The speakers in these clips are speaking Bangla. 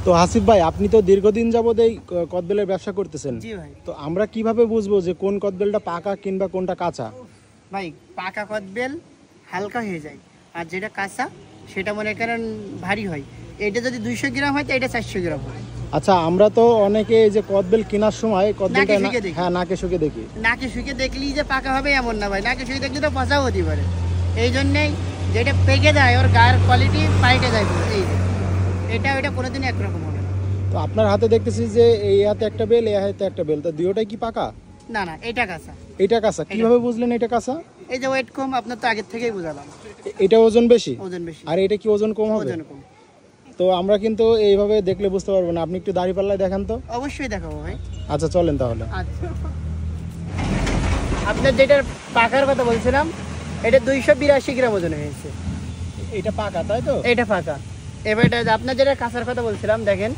তো হাসিফ ভাই, আপনি তো দীর্ঘদিন যাবত এই কদবেলের ব্যবসা করতেছেন। জি ভাই। তো আমরা কিভাবে বুঝবো যে কোন কদবেলটা পাকা কিংবা কোনটা কাঁচা? ভাই পাকা কদবেল হালকা হয়ে যায়, আর যেটা কাঁচা সেটা মনে করেন ভারী হয়। এটা যদি 200 গ্রাম হয় তো এটা 400 গ্রাম হয়। আচ্ছা, আমরা তো অনেকে এই যে কদবেল কেনার সময় কদবেলটা নাকে শুকে দেখি। হ্যাঁ, নাকে শুকে দেখি। নাকে শুকে দেখলেই যে পাকা হবে এমন না ভাই, নাকে শুকে দেখলে তো পচাও হতে পারে। এই জন্যেই যেটা পেকে যায় ওর গায়ের কোয়ালিটি পাল্টে যায় পুরো। এই যে এটা ওইটা কোনোদিন একরকম হবে না। তো আপনার হাতে দেখতেছি যে এই হাতে একটা বেল, এই হাতে একটা বেল, তো দুটোটাই কি পাকা? না না, এটা কাঁচা। এটা কাঁচা কিভাবে বুঝলেন এটা কাঁচা? এই যে ওয়েট কম, আপনার তো আগের থেকেই বুঝালাম। এটা ওজন বেশি? ওজন বেশি। আর এটা কি ওজন কম হবে? ওজন কম। তো আমরা কিন্তু এইভাবে দেখলে বুঝতে পারবো না। আপনি একটু দাঁড়িপাল্লায় দেখান তো। অবশ্যই দেখাবো ভাই। আচ্ছা, চলেন তাহলে। আচ্ছা, আপনার যেটার পাকার কথা বলছিলাম এটা 282 গ্রাম ওজন হয়েছে। এটা পাকা তাই তো? এটা ফাঁকা। এবার এটা আপনার যেটা কাঁচার কথা বলছিলাম, দেখেন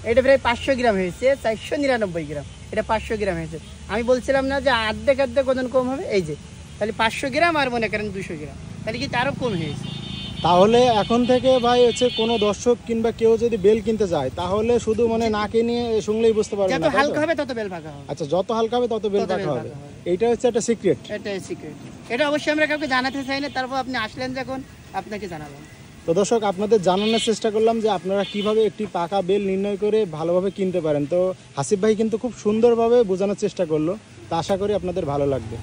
এটা প্রায় 500 গ্রাম হয়েছে, 499 গ্রাম। এটা 500 গ্রাম হয়েছে। আমি বলছিলাম না যে অর্ধেক ওজন কম হবে? এই যে তাহলে 500 গ্রাম আর মনে করেন 200 গ্রাম, তাহলে কি আরও কম হয়েছে। তাহলে এখন থেকে ভাই হচ্ছে কোনো দর্শক কিংবা কেউ যদি বেল কিনতে যায় তাহলে শুধু মানে নাকে নিয়ে শুনলেই বুঝতে পারবে যত না, তাই তো? হালকা হবে তত বেল পাকা হবে। আচ্ছা, যত হালকা হবে তত বেল তত বেল পাকা হবে। পাকা হবে। এইটা হচ্ছে একটা সিক্রেট। এটাই সিক্রেট। এটা অবশ্যই আমরা কাউকে জানাতে চাই না, তারপর আপনি আসলেন যখন আপনাকে জানালাম। তো দর্শক, আপনাদের জানানোর চেষ্টা করলাম যে আপনারা কিভাবে একটি পাকা বেল নির্ণয় করে ভালোভাবে কিনতে পারেন। তো হাসিফ ভাই কিন্তু খুব সুন্দরভাবে বোঝানোর চেষ্টা করলো। তা আশা করি আপনাদের ভালো লাগবে।